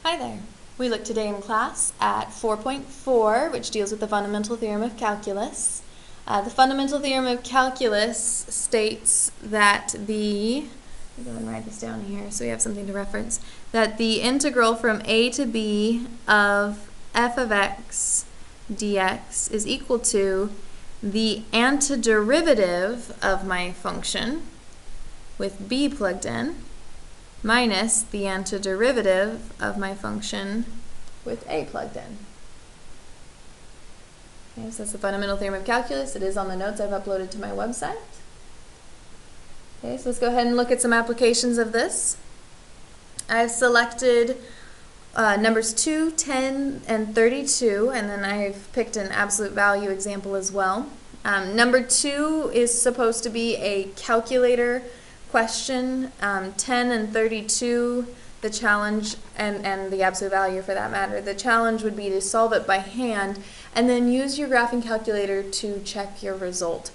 Hi there. We look today in class at 4.4, which deals with the fundamental theorem of calculus. The fundamental theorem of calculus states that let me go and write this down here so we have something to reference, that the integral from a to b of f of x dx is equal to the antiderivative of my function with b plugged in minus the antiderivative of my function with a plugged in. Okay, so that's the fundamental theorem of calculus. It is on the notes I've uploaded to my website. Okay, so let's go ahead and look at some applications of this. I've selected numbers 2, 10, and 32, and then I've picked an absolute value example as well. Number 2 is supposed to be a calculator question. 10 and 32, the challenge, and the absolute value for that matter, the challenge would be to solve it by hand and then use your graphing calculator to check your result.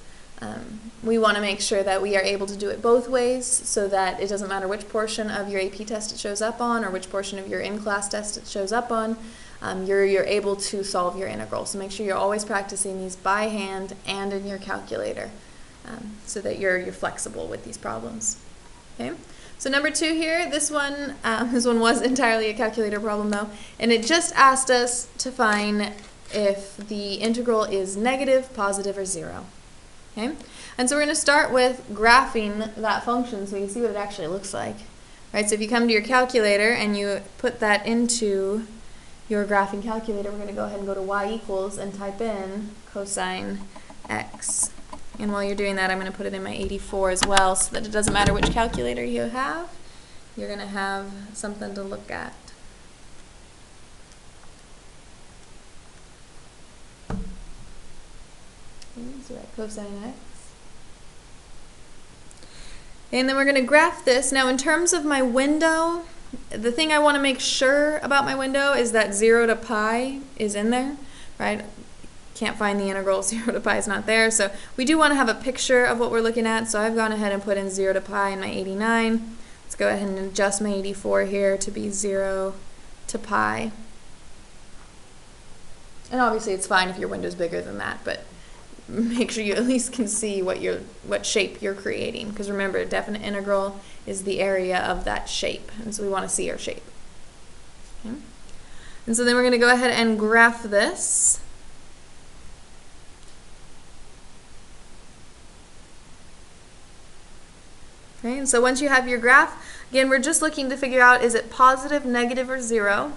We want to make sure that we are able to do it both ways so that it doesn't matter which portion of your AP test it shows up on or which portion of your in-class test it shows up on, you're able to solve your integral. So make sure you're always practicing these by hand and in your calculator. So that you're flexible with these problems. Okay, so number 2 here, this one was entirely a calculator problem though, and it just asked us to find if the integral is negative, positive, or 0. Okay, and so we're going to start with graphing that function so you can see what it actually looks like. Right, so if you come to your calculator and you put that into your graphing calculator, we're going to go ahead and go to y equals and type in cosine x. And while you're doing that, I'm going to put it in my 84 as well so that it doesn't matter which calculator you have, you're going to have something to look at. So that cosine x. And then we're going to graph this. Now in terms of my window, the thing I want to make sure about my window is that 0 to pi is in there, right? Can't find the integral, 0 to pi is not there, so we do want to have a picture of what we're looking at, so I've gone ahead and put in 0 to pi in my 89. Let's go ahead and adjust my 84 here to be 0 to pi. And obviously it's fine if your window's bigger than that, but make sure you at least can see what shape you're creating, because remember, a definite integral is the area of that shape, and so we want to see our shape. Okay. And so then we're going to go ahead and graph this. Okay, and so once you have your graph, again, we're just looking to figure out, is it positive, negative, or 0?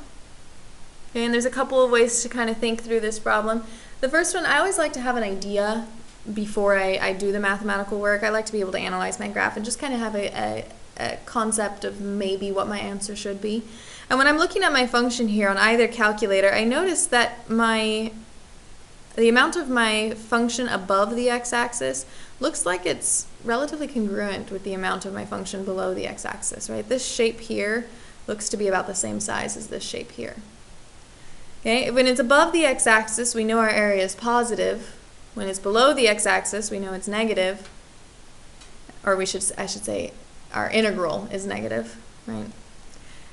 Okay, and there's a couple of ways to kind of think through this problem. The first one, I always like to have an idea before I do the mathematical work. I like to be able to analyze my graph and just kind of have a concept of maybe what my answer should be. And when I'm looking at my function here on either calculator, I notice that the amount of my function above the x-axis looks like it's relatively congruent with the amount of my function below the x-axis, right? This shape here looks to be about the same size as this shape here. Okay, when it's above the x-axis, we know our area is positive. When it's below the x-axis, we know it's negative. Or I should say our integral is negative, right?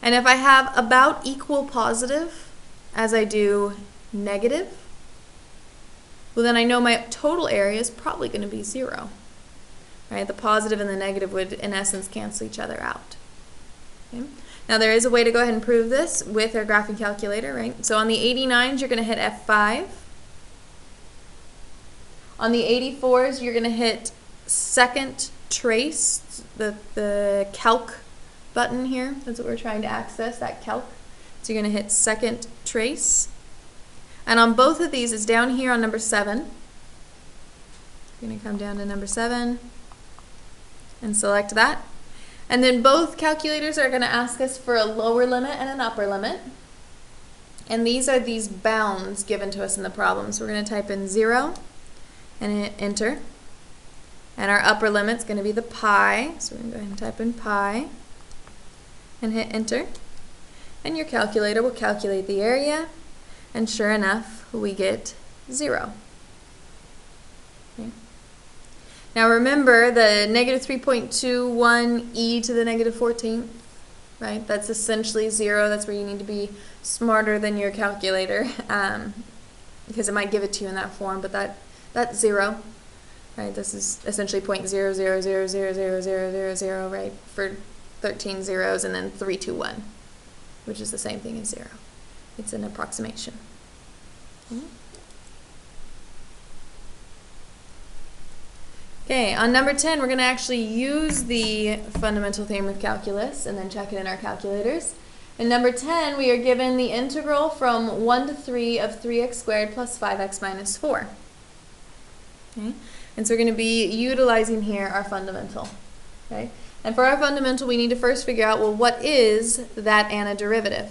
And if I have about equal positive as I do negative, well then I know my total area is probably going to be 0. Right? The positive and the negative would in essence cancel each other out. Okay? Now there is a way to go ahead and prove this with our graphing calculator, right? So on the 89s you're going to hit F5. On the 84s you're going to hit second trace, the calc button here. That's what we're trying to access, that calc. So you're going to hit second trace. And on both of these, it's down here on number 7. You're going to come down to number 7 and select that. And then both calculators are going to ask us for a lower limit and an upper limit. And these are these bounds given to us in the problem. So we're going to type in 0 and hit enter. And our upper limit is going to be the pi. So we're going to go ahead and type in pi and hit enter. And your calculator will calculate the area. And sure enough, we get 0. Okay. Now remember the negative 3.21 e to the negative 14th. right? That's essentially 0. That's where you need to be smarter than your calculator, because it might give it to you in that form, but that's 0, right? This is essentially 0.000000000, right, for 13 zeros, and then 3, 2, 1, which is the same thing as 0. It's an approximation. Okay, on number 10, we're going to actually use the fundamental theorem of calculus and then check it in our calculators. In number 10, we are given the integral from 1 to 3 of 3x squared plus 5x minus 4. Okay, and so we're going to be utilizing here our fundamental. Okay, and for our fundamental, we need to first figure out, well, what is that antiderivative?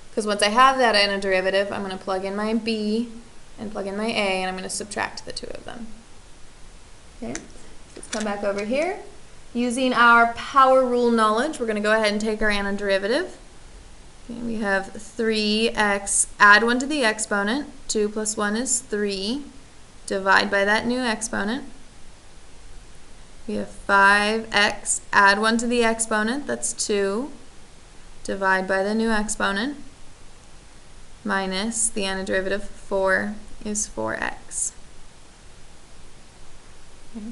Because once I have that antiderivative, I'm going to plug in my b and plug in my a, and I'm going to subtract the two of them. Okay, let's come back over here. Using our power rule knowledge, we're going to go ahead and take our antiderivative. Okay, we have 3x, add 1 to the exponent. 2 plus 1 is 3. Divide by that new exponent. We have 5x, add 1 to the exponent. That's 2. Divide by the new exponent. Minus the antiderivative 4 is 4x. Okay.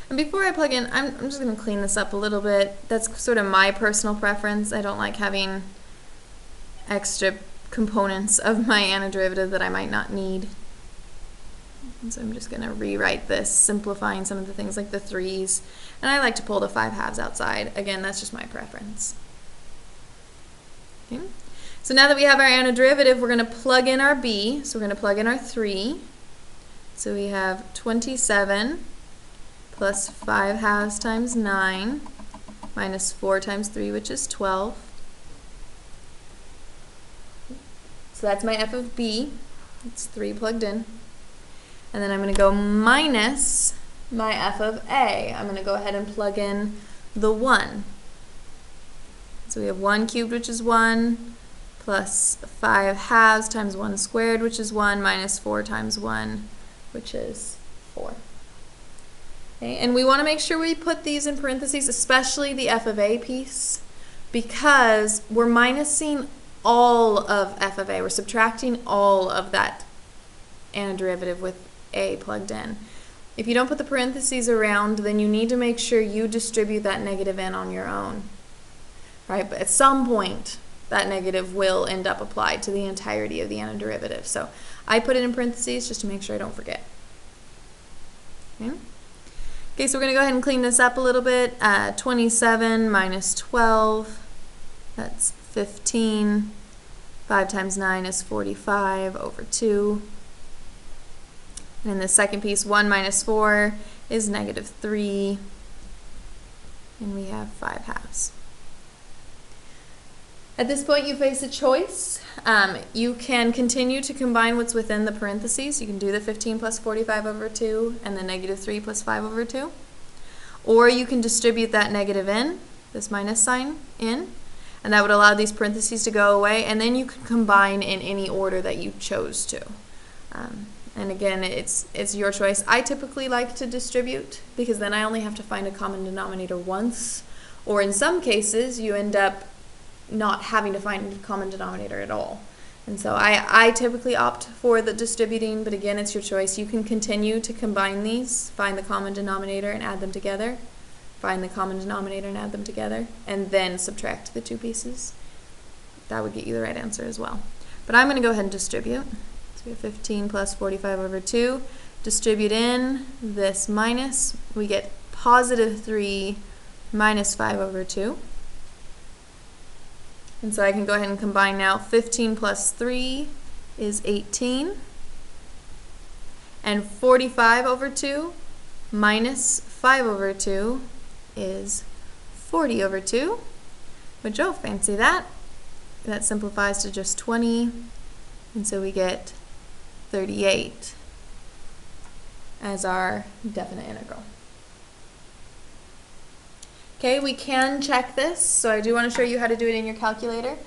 And before I plug in, I'm just going to clean this up a little bit. That's sort of my personal preference. I don't like having extra components of my antiderivative that I might not need. And so I'm just going to rewrite this, simplifying some of the things like the 3's. And I like to pull the 5/2 outside. Again, that's just my preference. Okay. So now that we have our antiderivative, we're going to plug in our b. So we're going to plug in our 3. So we have 27 plus 5/2 times 9 minus 4 times 3, which is 12. So that's my f of b. It's 3 plugged in. And then I'm going to go minus my f of a. I'm going to go ahead and plug in the 1. So we have 1 cubed, which is 1, plus 5/2 times 1 squared, which is 1, minus 4 times 1, which is 4. Okay, and we want to make sure we put these in parentheses, especially the f of a piece, because we're minusing all of f of a. We're subtracting all of that antiderivative with a plugged in. If you don't put the parentheses around, then you need to make sure you distribute that negative in on your own. Right? But at some point, that negative will end up applied to the entirety of the antiderivative. So I put it in parentheses just to make sure I don't forget. Okay? Okay, so we're going to go ahead and clean this up a little bit. 27 minus 12, that's 15. 5 times 9 is 45 over 2. And in the second piece, 1 minus 4 is negative 3. And we have 5/2. At this point, you face a choice. You can continue to combine what's within the parentheses. You can do the 15 plus 45 over 2 and the negative 3 plus 5 over 2. Or you can distribute that negative in, this minus sign in, and that would allow these parentheses to go away, and then you can combine in any order that you chose to. And again, it's your choice. I typically like to distribute because then I only have to find a common denominator once, or in some cases you end up not having to find a common denominator at all. And so I typically opt for the distributing, but again, it's your choice. You can continue to combine these, find the common denominator and add them together, find the common denominator and add them together, and then subtract the two pieces. That would get you the right answer as well. But I'm going to go ahead and distribute. So we have 15 plus 45 over 2. Distribute in this minus. We get positive 3 minus 5 over 2. And so I can go ahead and combine now. 15 plus 3 is 18. And 45 over 2 minus 5 over 2 is 40 over 2. Which, oh, fancy that. That simplifies to just 20. And so we get 38 as our definite integral. Okay, we can check this, so I do want to show you how to do it in your calculator.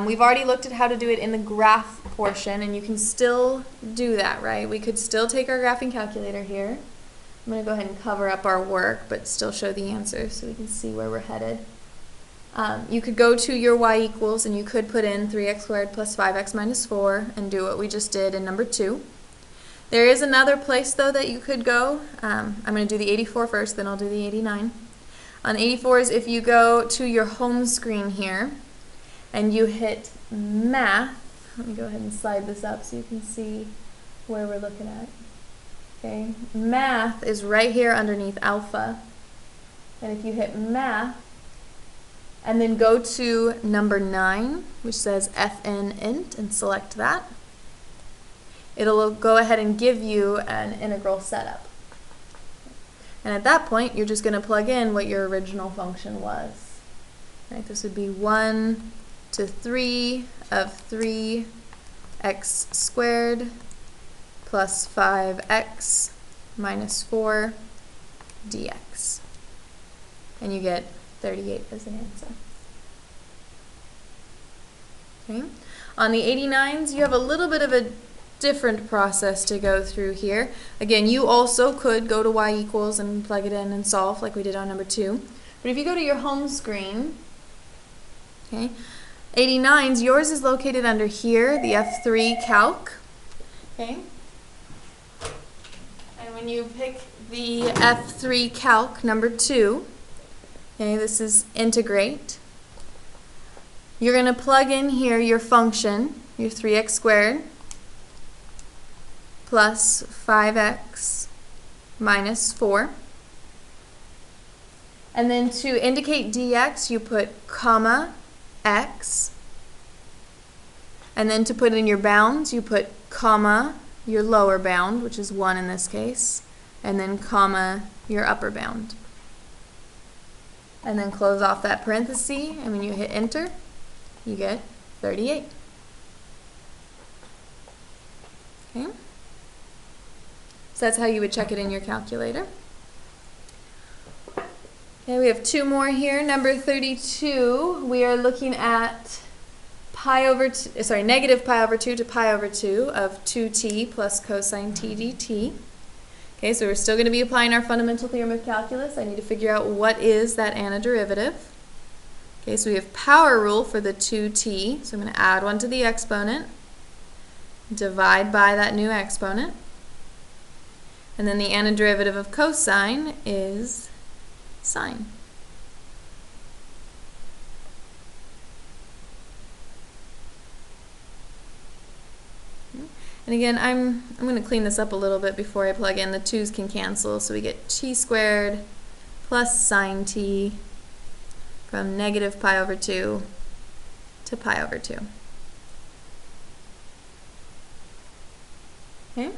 We've already looked at how to do it in the graph portion, and you can still do that, right? We could still take our graphing calculator here. I'm going to go ahead and cover up our work, but still show the answers so we can see where we're headed. You could go to your y equals and you could put in 3x squared plus 5x minus 4 and do what we just did in number 2. There is another place though that you could go. I'm going to do the 84 first, then I'll do the 89. On 84 is if you go to your home screen here and you hit math. Let me go ahead and slide this up so you can see where we're looking at. Okay, math is right here underneath alpha. And if you hit math, and then go to number 9, which says fn int, and select that, it'll go ahead and give you an integral setup. And at that point, you're just going to plug in what your original function was. Right, this would be 1 to 3 of 3x squared plus 5x minus 4 dx. And you get 38 as an answer. Okay. On the 89s, you have a little bit of a different process to go through here. Again, you also could go to y equals and plug it in and solve like we did on number 2. But if you go to your home screen, okay, 89s, yours is located under here, the F3 calc. Okay. And when you pick the F3 calc number 2, okay, this is integrate. You're going to plug in here your function, your 3x squared plus 5x minus 4. And then to indicate dx, you put comma x. And then to put in your bounds, you put comma your lower bound, which is 1 in this case, and then comma your upper bound. And then close off that parenthesis, and when you hit enter, you get 38. Okay? So that's how you would check it in your calculator. Okay, we have 2 more here. Number 32, we are looking at negative pi over 2 to pi over 2 of 2t plus cosine t dt. Okay, so we're still going to be applying our fundamental theorem of calculus. I need to figure out what is that antiderivative. Okay, so we have power rule for the 2t, so I'm going to add 1 to the exponent, divide by that new exponent, and then the antiderivative of cosine is sine. And again, I'm going to clean this up a little bit before I plug in. The 2's can cancel, so we get t squared plus sine t from negative pi over 2 to pi over 2. Okay,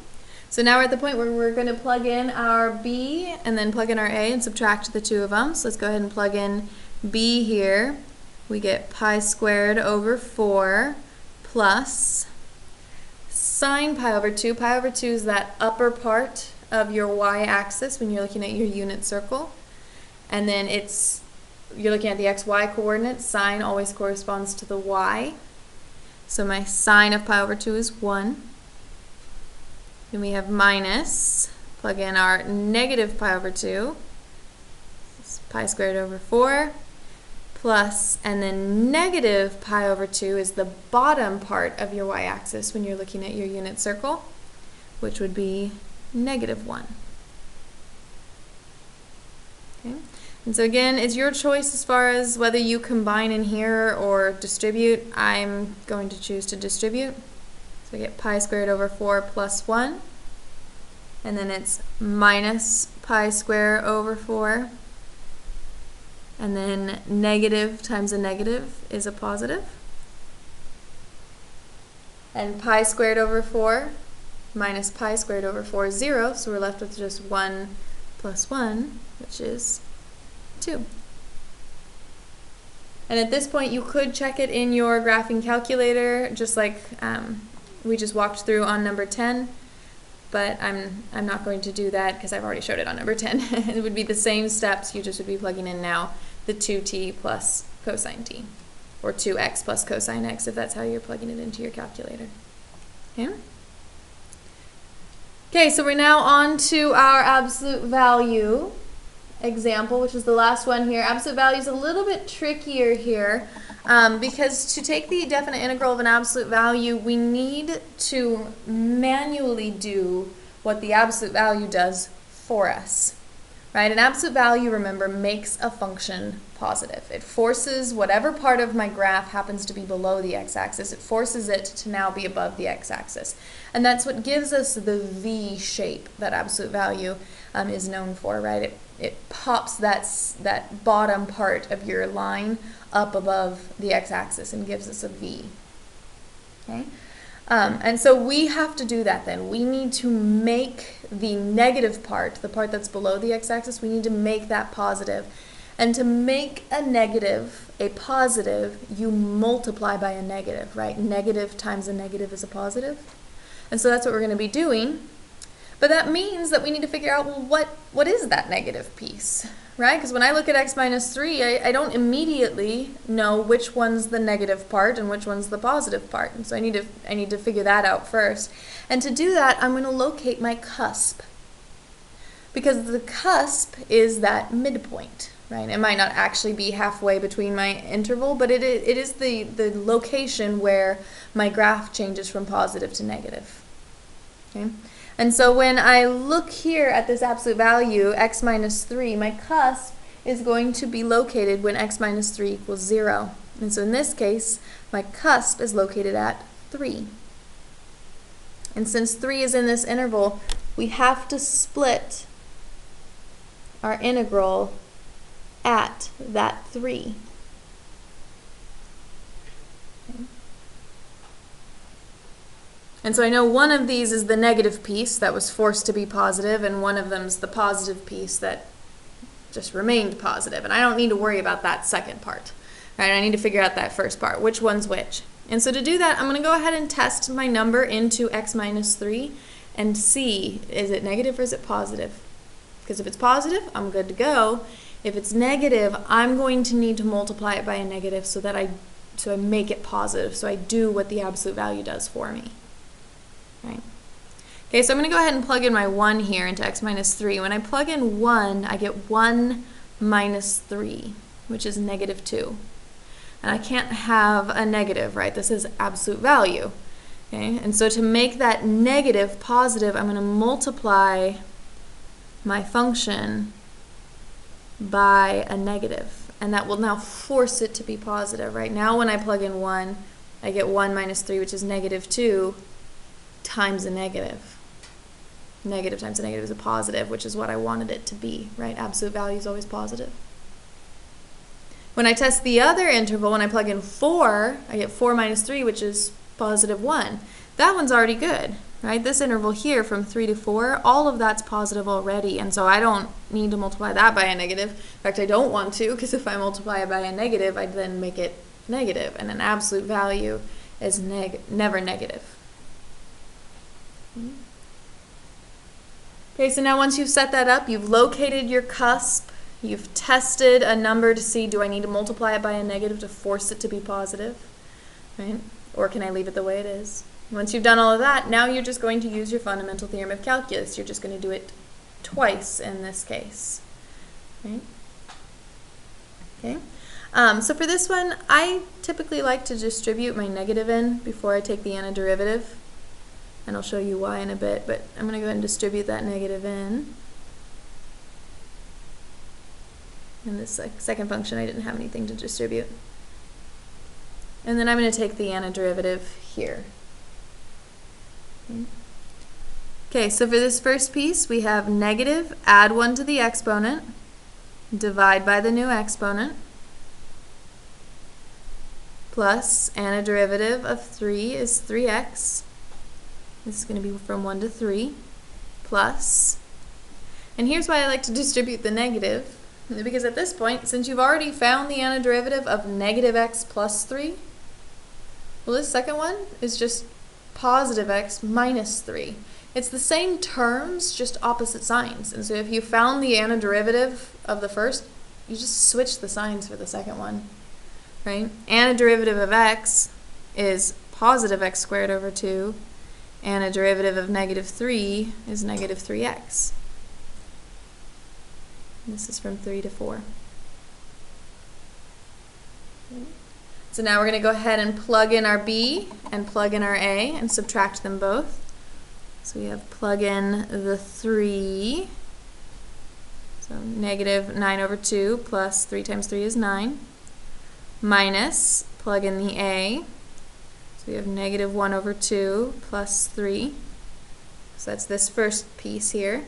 so now we're at the point where we're going to plug in our b and then plug in our a and subtract the 2 of them. So let's go ahead and plug in b here. We get pi squared over 4 plus sine pi over 2. Pi over 2 is that upper part of your y-axis when you're looking at your unit circle. And then you're looking at the xy coordinates. Sine always corresponds to the y. So my sine of pi over 2 is 1. Then we have minus, plug in our negative pi over 2. It's pi squared over 4. Plus, and then negative pi over 2 is the bottom part of your y-axis when you're looking at your unit circle, which would be negative 1. Okay. And so again, it's your choice as far as whether you combine in here or distribute. I'm going to choose to distribute. So I get pi squared over 4 plus 1, and then it's minus pi squared over 4. And then negative times a negative is a positive. And pi squared over 4 minus pi squared over 4 is 0, so we're left with just 1 plus 1, which is 2. And at this point, you could check it in your graphing calculator, just like we just walked through on number 10. But I'm not going to do that because I've already showed it on number 10. It would be the same steps, you just would be plugging in now the 2t plus cosine t, or 2x plus cosine x if that's how you're plugging it into your calculator. Okay? Okay, so we're now on to our absolute value example, which is the last one here. Absolute value is a little bit trickier here because to take the definite integral of an absolute value, we need to manually do what the absolute value does for us. Right? An absolute value, remember, makes a function positive. It forces whatever part of my graph happens to be below the x-axis, it forces it to now be above the x-axis. And that's what gives us the V shape that absolute value is known for, right? It pops that bottom part of your line up above the x-axis and gives us a V. Okay? And so we have to do that then. We need to make the negative part, the part that's below the x-axis, we need to make that positive. And to make a negative a positive, you multiply by a negative, right? Negative times a negative is a positive. And so that's what we're going to be doing. But that means that we need to figure out, well, what is that negative piece? Right? Because when I look at x minus 3, I don't immediately know which one's the negative part and which one's the positive part. And so I need to figure that out first. And to do that, I'm going to locate my cusp. Because the cusp is that midpoint, right? It might not actually be halfway between my interval, but it is the location where my graph changes from positive to negative. Okay? And so when I look here at this absolute value, x minus 3, my cusp is going to be located when x minus 3 equals 0. And so in this case, my cusp is located at 3. And since 3 is in this interval, we have to split our integral at that 3. Okay. And so I know one of these is the negative piece that was forced to be positive, and one of them is the positive piece that just remained positive. And I don't need to worry about that second part. Right? I need to figure out that first part, which one's which. And so to do that, I'm going to go ahead and test my number into x minus 3 and see, is it negative or is it positive? Because if it's positive, I'm good to go. If it's negative, I'm going to need to multiply it by a negative so I make it positive, so I do what the absolute value does for me. Right? Okay, so I'm going to go ahead and plug in my 1 here into x minus 3. When I plug in 1, I get 1 minus 3, which is negative 2. And I can't have a negative, right? This is absolute value. Okay? And so to make that negative positive, I'm going to multiply my function by a negative. And that will now force it to be positive. Right now when I plug in 1, I get 1 minus 3, which is negative 2, times a negative. Negative times a negative is a positive, which is what I wanted it to be, right? Absolute value is always positive. When I test the other interval, when I plug in 4, I get 4 minus 3, which is positive 1. That one's already good, right? This interval here from 3 to 4, all of that's positive already, and so I don't need to multiply that by a negative. In fact, I don't want to, because if I multiply it by a negative, I'd then make it negative, and an absolute value is never negative. Okay, so now once you've set that up, you've located your cusp, you've tested a number to see, do I need to multiply it by a negative to force it to be positive, right? Or can I leave it the way it is? Once you've done all of that, now you're just going to use your fundamental theorem of calculus. You're just going to do it twice in this case, right? Okay. So for this one, I typically like to distribute my negative in before I take the antiderivative. And I'll show you why in a bit, but I'm going to go ahead and distribute that negative in. And this second function, I didn't have anything to distribute. And then I'm going to take the antiderivative here. Okay, so for this first piece, we have negative, add 1 to the exponent, divide by the new exponent, plus antiderivative of 3 is 3x. This is going to be from 1 to 3, plus, and here's why I like to distribute the negative, because at this point, since you've already found the antiderivative of negative x plus 3, well, this second one is just positive x minus 3. It's the same terms, just opposite signs. And so if you found the antiderivative of the first, you just switch the signs for the second one, right? Antiderivative of x is positive x squared over 2. Antiderivative of negative 3 is negative 3x. This is from 3 to 4. So now we're going to go ahead and plug in our b and plug in our a and subtract them both. So we have plug in the 3, so negative 9 over 2 plus 3 times 3 is 9, minus plug in the a, so we have negative 1 over 2 plus 3, so that's this first piece here.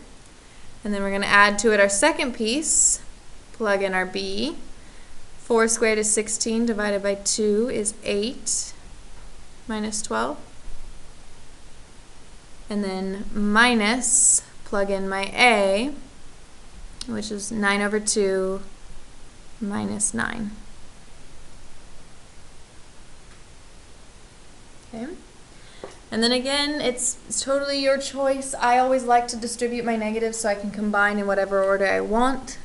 And then we're going to add to it our second piece, plug in our b. 4 squared is 16, divided by 2 is 8, minus 12. And then minus, plug in my a, which is 9 over 2 minus 9. Okay. And then again, it's totally your choice. I always like to distribute my negatives so I can combine in whatever order I want.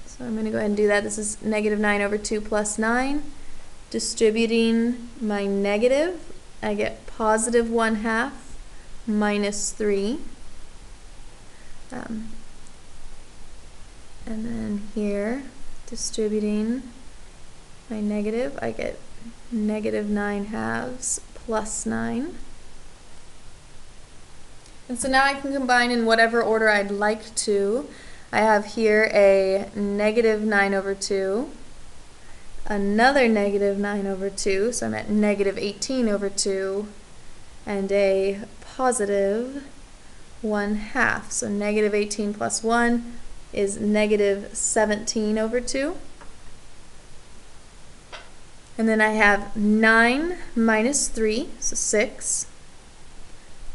So I'm going to go ahead and do that. This is negative 9 over 2 plus 9. Distributing my negative, I get positive 1/2 minus 3. And then here, distributing my negative, I get negative 9/2 plus 9. And so now I can combine in whatever order I'd like to. I have here a negative 9 over 2, another negative 9 over 2, so I'm at negative 18 over 2, and a positive 1/2. So negative 18 plus 1 is negative 17 over 2. And then I have 9 minus 3, so 6,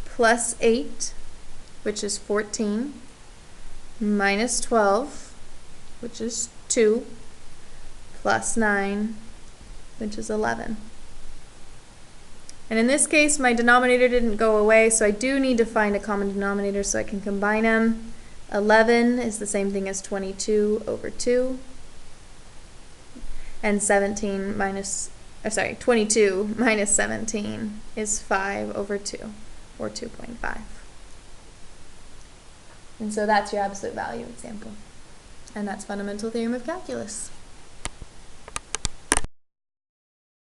plus 8, which is 14, minus 12, which is 2, plus 9, which is 11. And in this case, my denominator didn't go away, so I do need to find a common denominator so I can combine them. 11 is the same thing as 22 over 2. And 22 minus 17 is 5 over 2, or 2.5. And so that's your absolute value example. And that's fundamental theorem of calculus.